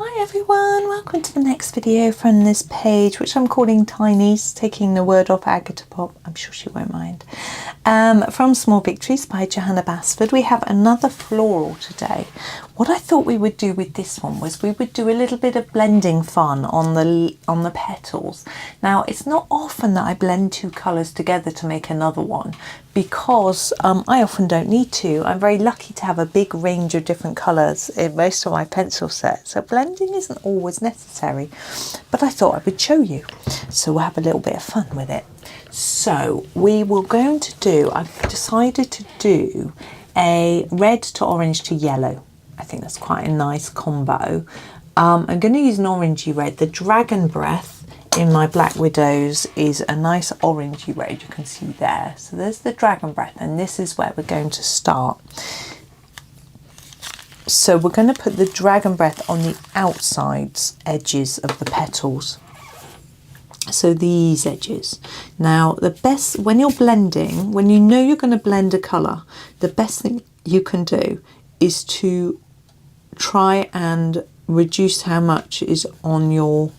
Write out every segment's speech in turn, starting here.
Hi everyone, welcome to the next video from this page, which I'm calling Tinies, taking the word off Agata Pop. I'm sure she won't mind. From Small Victories by Johanna Basford. We have another floral today. What I thought we would do with this one was we would do a little bit of blending fun on the petals. Now, it's not often that I blend two colours together to make another one, because I often don't need to. I'm very lucky to have a big range of different colours in most of my pencil sets, so blending isn't always necessary, but I thought I would show you, so we'll have a little bit of fun with it. So we were going to do, I've decided to do a red to orange to yellow. I think that's quite a nice combo. I'm going to use an orangey red. The Dragon Breath in my Black Widows is a nice orangey red, you can see there. So there's the Dragon Breath, and this is where we're going to start. So we're going to put the Dragon Breath on the outsides edges of the petals. So these edges. Now the best, when you're blending, when you know you're going to blend a colour, the best thing you can do is to try and reduce how much is on your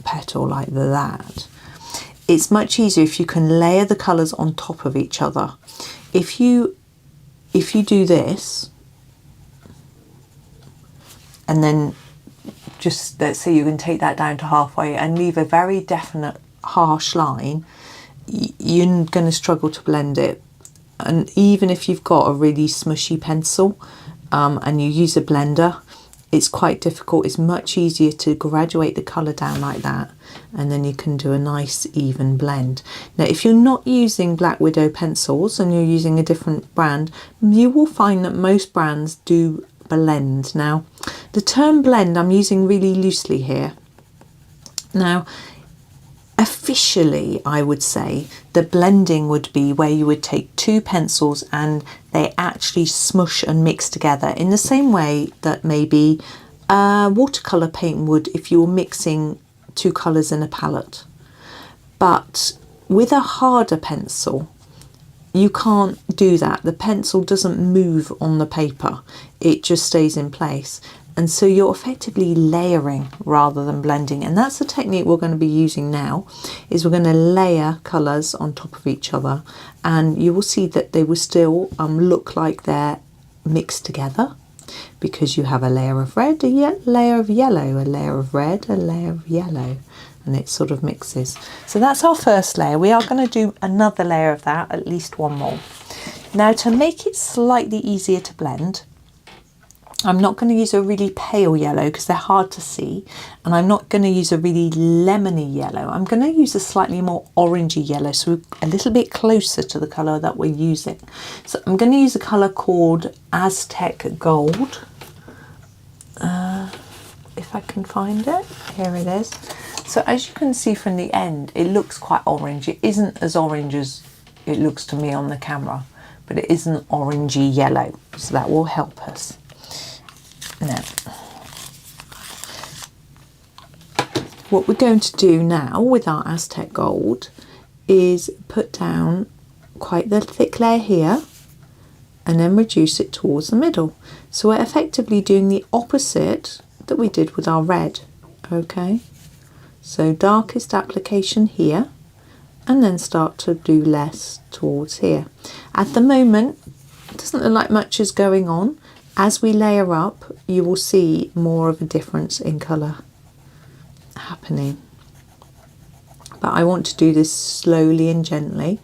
petal like that. It's much easier if you can layer the colours on top of each other. If you do this and then just, let's say you can take that down to halfway and leave a very definite harsh line, you're going to struggle to blend it. And even if you've got a really smushy pencil and you use a blender, it's quite difficult. It's much easier to graduate the colour down like that, and then you can do a nice even blend. Now if you're not using Black Widow pencils and you're using a different brand, you will find that most brands do blend. Now the term blend I'm using really loosely here. Now officially I would say the blending would be where you would take two pencils and they actually smush and mix together in the same way that maybe watercolour paint would if you were mixing two colours in a palette. But with a harder pencil you can't do that. The pencil doesn't move on the paper, it just stays in place. And so you're effectively layering rather than blending. And that's the technique we're going to be using now, is we're going to layer colours on top of each other. And you will see that they will still look like they're mixed together, because you have a layer of red, a layer of yellow, a layer of red, a layer of yellow, and it sort of mixes. So that's our first layer. We are going to do another layer of that, at least one more. Now to make it slightly easier to blend, I'm not going to use a really pale yellow because they're hard to see, and I'm not going to use a really lemony yellow. I'm going to use a slightly more orangey yellow, so we're a little bit closer to the colour that we're using. So I'm going to use a colour called Aztec Gold. If I can find it, here it is. So as you can see from the end, it looks quite orange. It isn't as orange as it looks to me on the camera, but it is an orangey yellow, so that will help us. Now, what we're going to do now with our Aztec Gold is put down quite the thick layer here and then reduce it towards the middle. So we're effectively doing the opposite that we did with our red. Okay, so darkest application here and then start to do less towards here. At the moment, it doesn't look like much is going on. As we layer up, you will see more of a difference in colour happening. But I want to do this slowly and gently.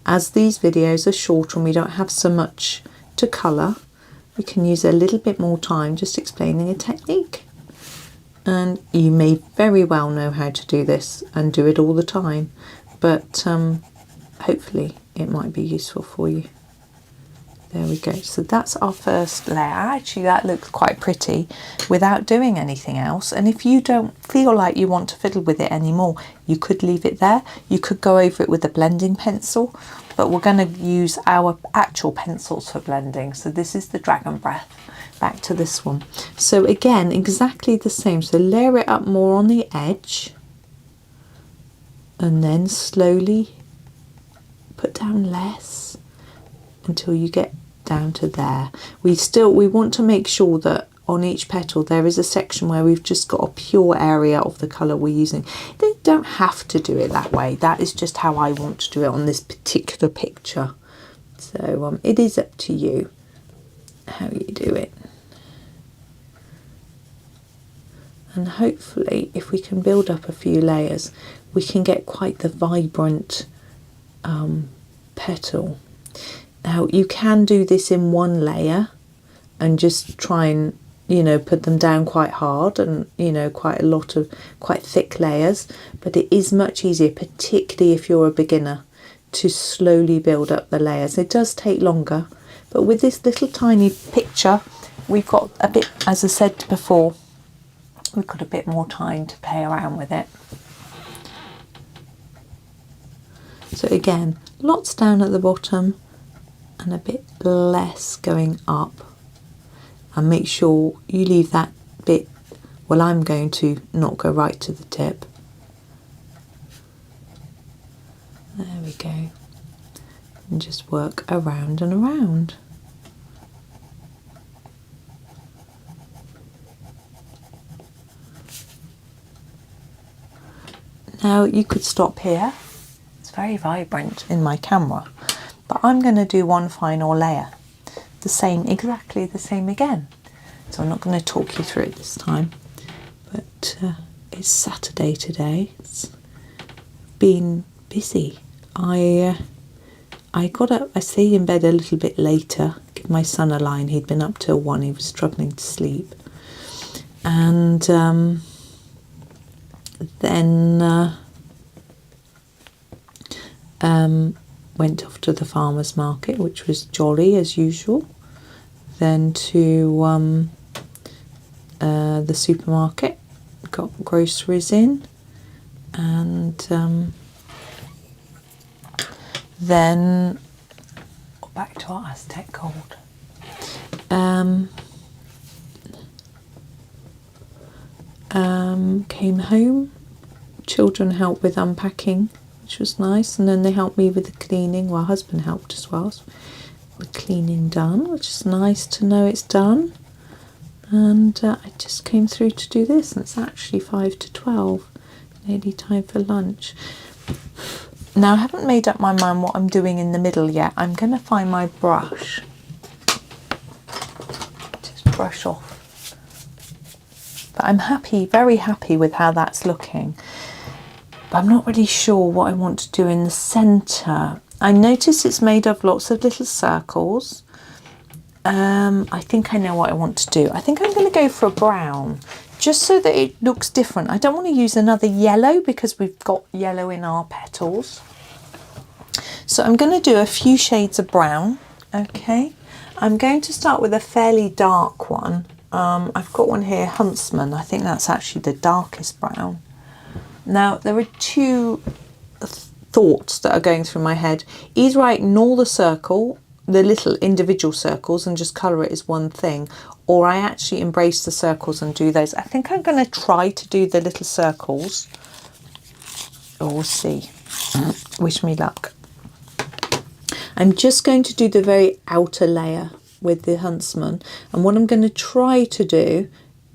As these videos are shorter and we don't have so much to colour, we can use a little bit more time just explaining a technique. And you may very well know how to do this and do it all the time, but hopefully it might be useful for you. There we go. So that's our first layer. Actually, that looks quite pretty without doing anything else. And if you don't feel like you want to fiddle with it anymore, you could leave it there. You could go over it with a blending pencil, but we're going to use our actual pencils for blending. So this is the Dragon Breath. Back to this one. So again, exactly the same. So layer it up more on the edge and then slowly put down less until you get down to there. We want to make sure that on each petal there is a section where we've just got a pure area of the colour we're using. They don't have to do it that way. That is just how I want to do it on this particular picture. So it is up to you how you do it. And hopefully if we can build up a few layers, we can get quite the vibrant petal. Now you can do this in one layer and just try and, you know, put them down quite hard and, you know, quite a lot of quite thick layers, but it is much easier, particularly if you're a beginner, to slowly build up the layers. It does take longer, but with this little tiny picture we've got a bit, as I said before, we've got a bit more time to play around with it. So again, lots down at the bottom and a bit less going up, and make sure you leave that bit, well, I'm going to not go right to the tip. There we go. And just work around and around. Now you could stop here. It's very vibrant in my camera, but I'm going to do one final layer, the same, exactly the same again. So I'm not going to talk you through it this time, but it's Saturday today. It's been busy. I got up, I stayed in bed a little bit later, give my son a line. He'd been up till 1, he was struggling to sleep, and then went off to the farmer's market, which was jolly as usual. Then to the supermarket, got groceries in, and then back to our Aztec gold. Came home, children helped with unpacking, which was nice, and then they helped me with the cleaning. Well, husband helped as well, so the cleaning done, which is nice to know it's done. And I just came through to do this, and it's actually 5 to 12, nearly time for lunch. Now I haven't made up my mind what I'm doing in the middle yet. I'm going to find my brush, just brush off. But I'm happy, very happy with how that's looking. But I'm not really sure what I want to do in the centre. I notice it's made of lots of little circles. I think I know what I want to do. I think I'm going to go for a brown, just so that it looks different. I don't want to use another yellow because we've got yellow in our petals. So I'm going to do a few shades of brown. Okay, I'm going to start with a fairly dark one. I've got one here, Huntsman. I think that's actually the darkest brown. Now there are two thoughts that are going through my head. Either I ignore the circle, the little individual circles, and just colour it as one thing, or I actually embrace the circles and do those. I think I'm going to try to do the little circles. Oh, we'll see. Wish me luck. I'm just going to do the very outer layer with the Huntsman, and what I'm going to try to do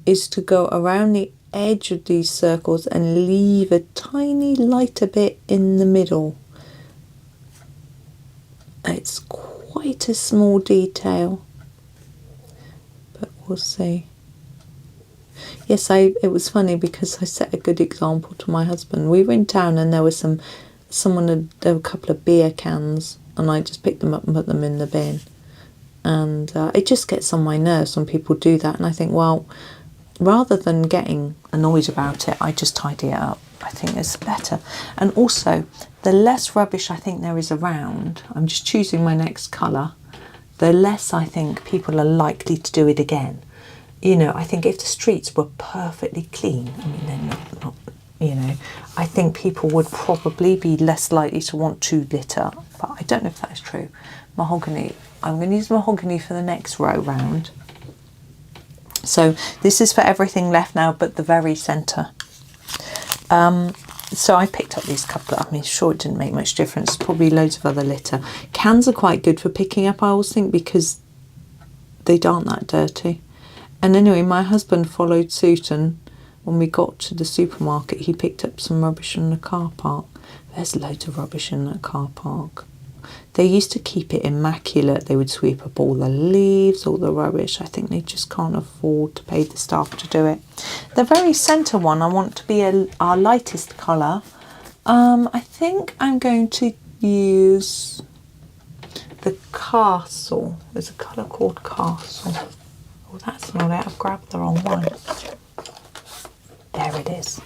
is to go around the edge of these circles and leave a tiny lighter bit in the middle. It's quite a small detail, but we'll see. Yes, it was funny because I set a good example to my husband. We were in town and there was there were a couple of beer cans, and I just picked them up and put them in the bin. And it just gets on my nerves when people do that, and I think, well, rather than getting annoyed about it, I just tidy it up. I think it's better. And also, the less rubbish I think there is around, I'm just choosing my next colour, the less I think people are likely to do it again. You know, I think if the streets were perfectly clean, I mean, they're not, you know, I think people would probably be less likely to want to litter, but I don't know if that is true. Mahogany, I'm going to use mahogany for the next row round. So this is for everything left now but the very centre. So I picked up these couple, I mean, sure, it didn't make much difference, probably loads of other litter. Cans are quite good for picking up, I always think, because they aren't that dirty. And anyway, my husband followed suit, and when we got to the supermarket, he picked up some rubbish in the car park. There's loads of rubbish in that car park. They used to keep it immaculate. They would sweep up all the leaves, all the rubbish. I think they just can't afford to pay the staff to do it. The very centre one I want to be our lightest colour. I think I'm going to use the Castle. There's a colour called Castle. Oh, that's not it. I've grabbed the wrong one. There it is.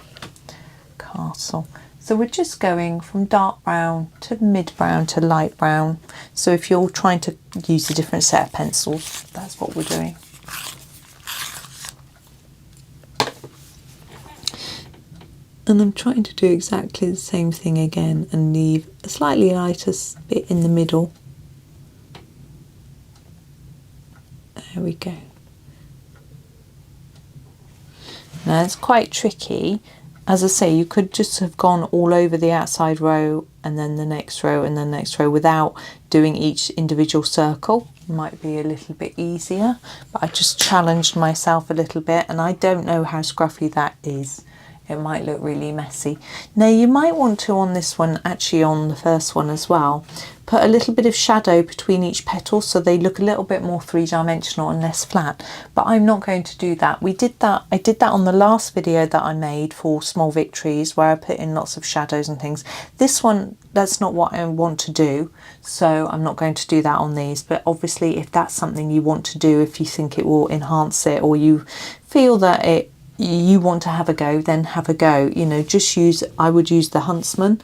Castle. So we're just going from dark brown to mid brown to light brown. So if you're trying to use a different set of pencils, that's what we're doing. And I'm trying to do exactly the same thing again and leave a slightly lighter bit in the middle. There we go. Now it's quite tricky. As I say, you could just have gone all over the outside row and then the next row and then the next row without doing each individual circle. Might be a little bit easier, but I just challenged myself a little bit, and I don't know how scruffy that is. It might look really messy. Now you might want to, on this one, actually on the first one as well, put a little bit of shadow between each petal so they look a little bit more three-dimensional and less flat, but I'm not going to do that. I did that on the last video that I made for Small Victories, where I put in lots of shadows and things. This one, that's not what I want to do, so I'm not going to do that on these. But obviously if that's something you want to do, if you think it will enhance it, or you feel that you want to have a go, then have a go. You know, I would use the Huntsman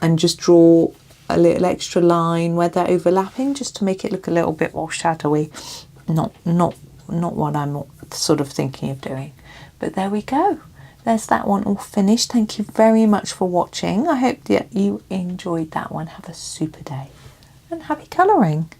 and just draw a little extra line where they're overlapping, just to make it look a little bit more shadowy. Not what I'm sort of thinking of doing. But there we go. There's that one all finished. Thank you very much for watching. I hope that you enjoyed that one. Have a super day and happy colouring.